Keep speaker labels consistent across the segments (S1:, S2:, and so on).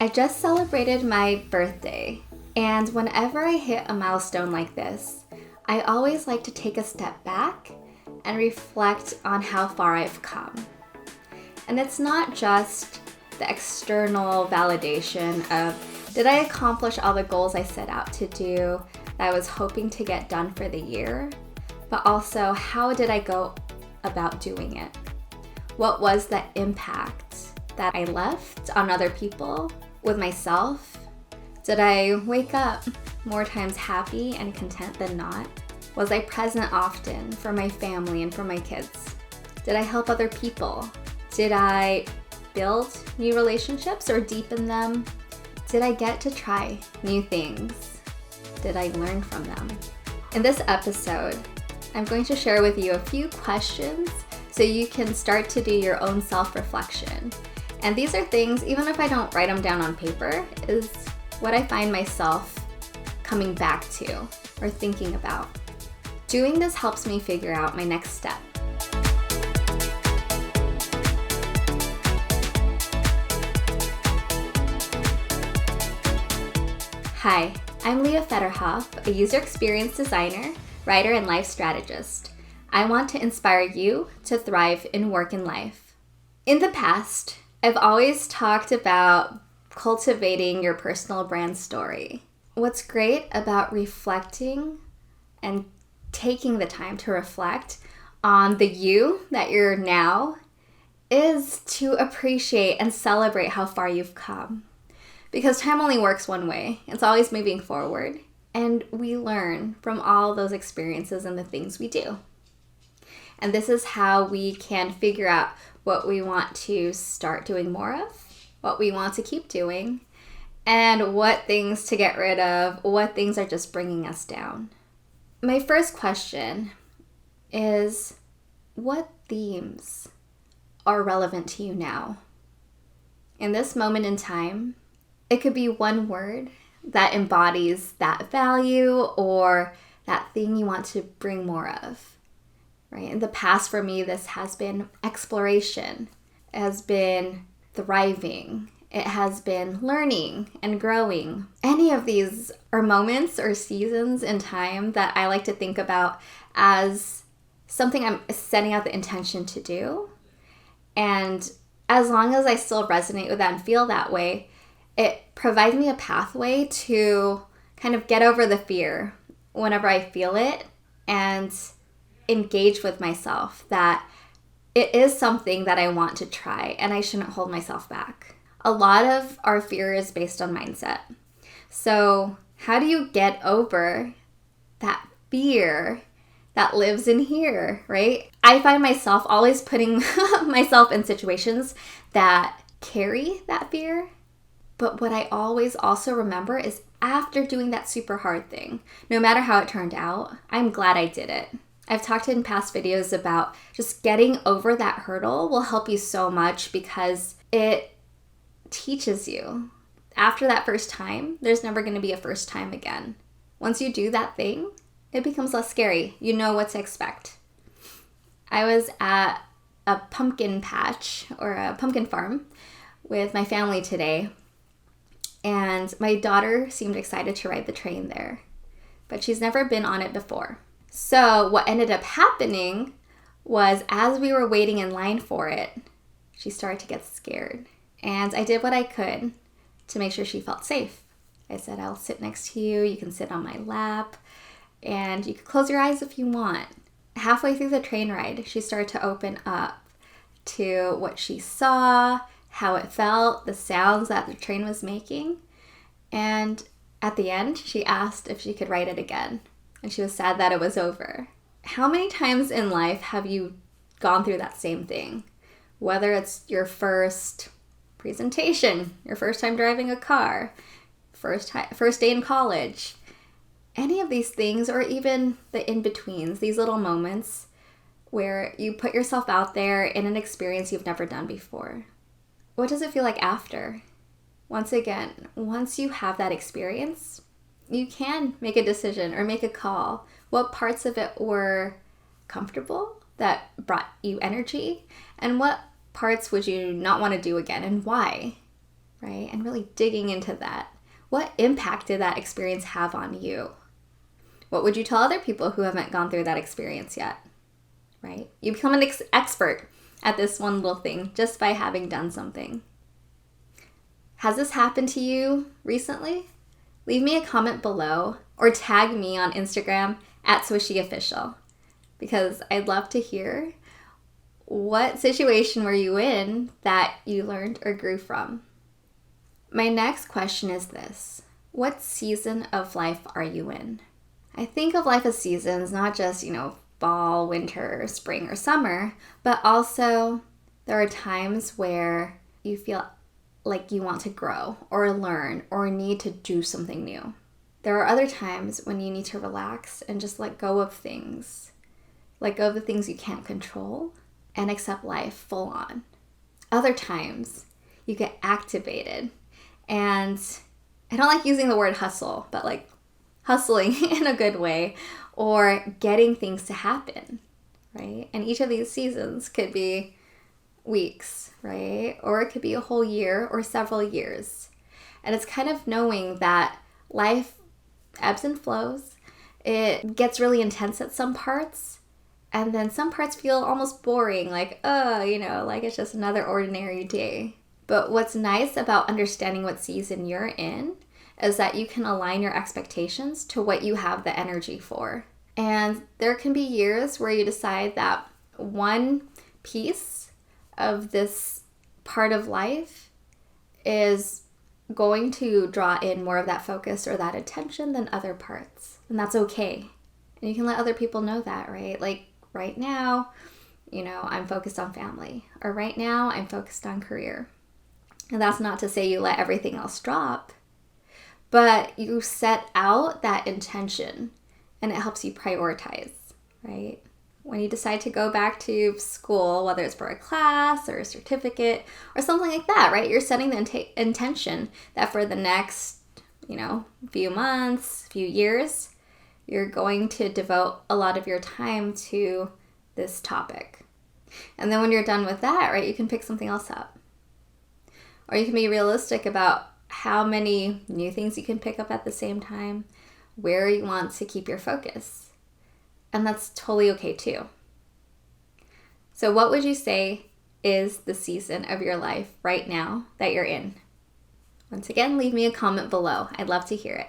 S1: I just celebrated my birthday, and whenever I hit a milestone like this, I always like to take a step back and reflect on how far I've come. And it's not just the external validation of, did I accomplish all the goals I set out to do that I was hoping to get done for the year? But also, how did I go about doing it? What was the impact that I left on other people, with myself? Did I wake up more times happy and content than not? Was I present often for my family and for my kids? Did I help other people? Did I build new relationships or deepen them? Did I get to try new things? Did I learn from them? In this episode, I'm going to share with you a few questions so you can start to do your own self-reflection. And these are things, even if I don't write them down on paper, is what I find myself coming back to or thinking about. Doing this helps me figure out my next step. Hi, I'm Leah Fetterhoff, a user experience designer, writer, and life strategist. I want to inspire you to thrive in work and life. In the past, I've always talked about cultivating your personal brand story. What's great about reflecting and taking the time to reflect on the you that you're now is to appreciate and celebrate how far you've come. Because time only works one way. It's always moving forward. And we learn from all those experiences and the things we do. And this is how we can figure out what we want to start doing more of, what we want to keep doing, and what things to get rid of, what things are just bringing us down. My first question is, what themes are relevant to you now? In this moment in time, it could be one word that embodies that value or that thing you want to bring more of. Right? In the past, for me, this has been exploration, it has been thriving, it has been learning and growing. Any of these are moments or seasons in time that I like to think about as something I'm setting out the intention to do. And as long as I still resonate with that and feel that way, it provides me a pathway to kind of get over the fear whenever I feel it and engage with myself that it is something that I want to try and I shouldn't hold myself back. A lot of our fear is based on mindset. So how do you get over that fear that lives in here, right? I find myself always putting myself in situations that carry that fear. But what I always also remember is after doing that super hard thing, no matter how it turned out, I'm glad I did it. I've talked in past videos about just getting over that hurdle will help you so much because it teaches you. After that first time, there's never going to be a first time again. Once you do that thing, it becomes less scary. You know what to expect. I was at a pumpkin patch or a pumpkin farm with my family today, and my daughter seemed excited to ride the train there, but she's never been on it before. So what ended up happening was as we were waiting in line for it, she started to get scared. And I did what I could to make sure she felt safe. I said, I'll sit next to you, you can sit on my lap, and you can close your eyes if you want. Halfway through the train ride, she started to open up to what she saw, how it felt, the sounds that the train was making. And at the end, she asked if she could ride it again. And she was sad that it was over. How many times in life have you gone through that same thing? Whether it's your first presentation, your first time driving a car, first day in college, any of these things, or even the in-betweens, these little moments where you put yourself out there in an experience you've never done before. What does it feel like after? Once again, once you have that experience, you can make a decision or make a call. What parts of it were comfortable, that brought you energy, and what parts would you not want to do again, and why? right? And really digging into that. What impact did that experience have on you? What would you tell other people who haven't gone through that experience yet, right? You become an expert at this one little thing just by having done something. Has this happened to you recently? Leave me a comment below or tag me on Instagram at Swishie Official, because I'd love to hear what situation were you in that you learned or grew from. My next question is this: what season of life are you in? I think of life as seasons, not just, fall, winter, spring, or summer, but also there are times where you feel like you want to grow or learn or need to do something new. There are other times when you need to relax and just let go of things. Let go of the things you can't control and accept life full on. Other times you get activated, and I don't like using the word hustle, but like hustling in a good way, or getting things to happen, right? And each of these seasons could be weeks, right? Or it could be a whole year or several years. And it's kind of knowing that life ebbs and flows. It gets really intense at some parts, and then some parts feel almost boring, like it's just another ordinary day. But what's nice about understanding what season you're in is that you can align your expectations to what you have the energy for. And there can be years where you decide that one piece of this part of life is going to draw in more of that focus or that attention than other parts. And that's okay. And you can let other people know that, right? Like right now, I'm focused on family, or right now I'm focused on career. And that's not to say you let everything else drop, but you set out that intention and it helps you prioritize, right? When you decide to go back to school, whether it's for a class or a certificate or something like that, right? You're setting the intention that for the next, few months, few years, you're going to devote a lot of your time to this topic. And then when you're done with that, right, you can pick something else up. Or you can be realistic about how many new things you can pick up at the same time, where you want to keep your focus. And that's totally okay too. So what would you say is the season of your life right now that you're in? Once again, leave me a comment below. I'd love to hear it.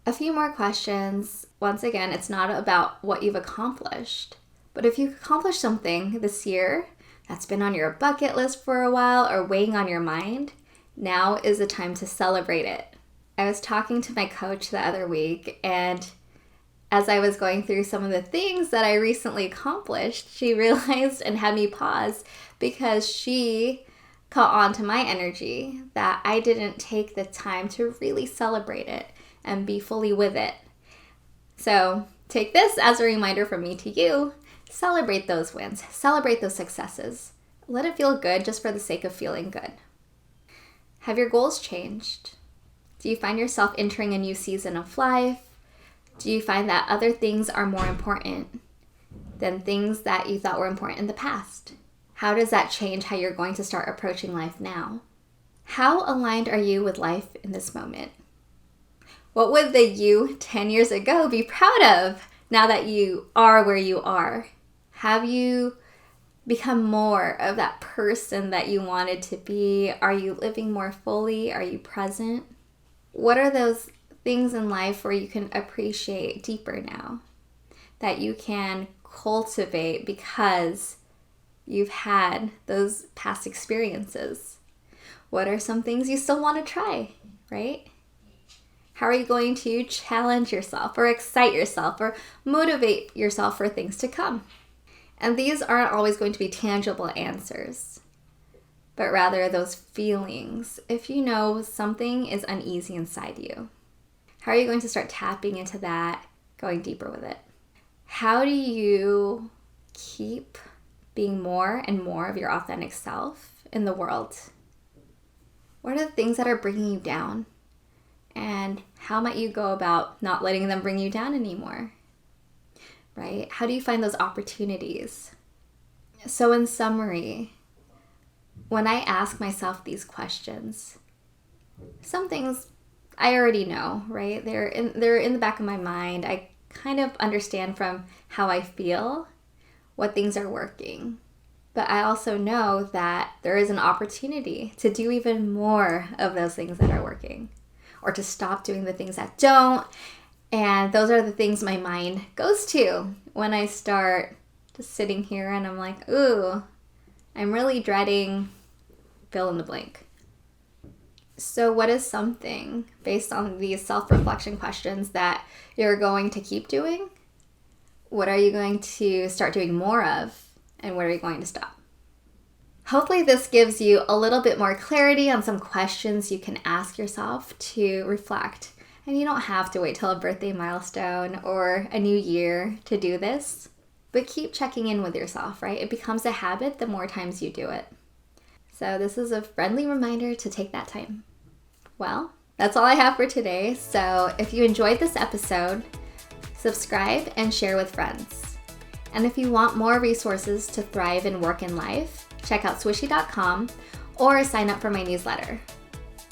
S1: A few more questions. Once again, it's not about what you've accomplished, but if you've accomplished something this year that's been on your bucket list for a while or weighing on your mind, now is the time to celebrate it. I was talking to my coach the other week, and as I was going through some of the things that I recently accomplished, she realized and had me pause because she caught on to my energy that I didn't take the time to really celebrate it and be fully with it. So take this as a reminder from me to you. Celebrate those wins. Celebrate those successes. Let it feel good just for the sake of feeling good. Have your goals changed? Do you find yourself entering a new season of life? Do you find that other things are more important than things that you thought were important in the past? How does that change how you're going to start approaching life now? How aligned are you with life in this moment? What would the you 10 years ago be proud of now that you are where you are? Have you become more of that person that you wanted to be? Are you living more fully? Are you present? What are those things in life where you can appreciate deeper now, that you can cultivate because you've had those past experiences? What are some things you still want to try, right? How are you going to challenge yourself or excite yourself or motivate yourself for things to come? And these aren't always going to be tangible answers, but rather those feelings. If you know something is uneasy inside you, how are you going to start tapping into that, going deeper with it? How do you keep being more and more of your authentic self in the world? What are the things that are bringing you down? And how might you go about not letting them bring you down anymore? Right? How do you find those opportunities? So in summary, when I ask myself these questions, some things I already know, right? They're in the back of my mind. I kind of understand from how I feel what things are working. But I also know that there is an opportunity to do even more of those things that are working, or to stop doing the things that don't. And those are the things my mind goes to when I start just sitting here and I'm like, ooh, I'm really dreading fill in the blank. So what is something, based on these self-reflection questions, that you're going to keep doing? What are you going to start doing more of? And what are you going to stop? Hopefully this gives you a little bit more clarity on some questions you can ask yourself to reflect. And you don't have to wait till a birthday milestone or a new year to do this. But keep checking in with yourself, right? It becomes a habit the more times you do it. So this is a friendly reminder to take that time. Well, that's all I have for today. So if you enjoyed this episode, subscribe and share with friends. And if you want more resources to thrive in work and life, check out swishie.com or sign up for my newsletter.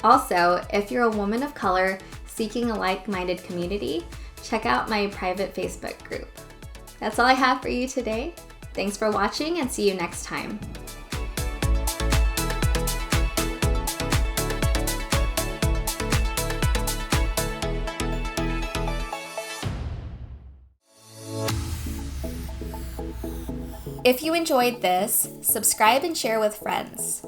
S1: Also, if you're a woman of color seeking a like-minded community, check out my private Facebook group. That's all I have for you today. Thanks for watching and see you next time. If you enjoyed this, subscribe and share with friends.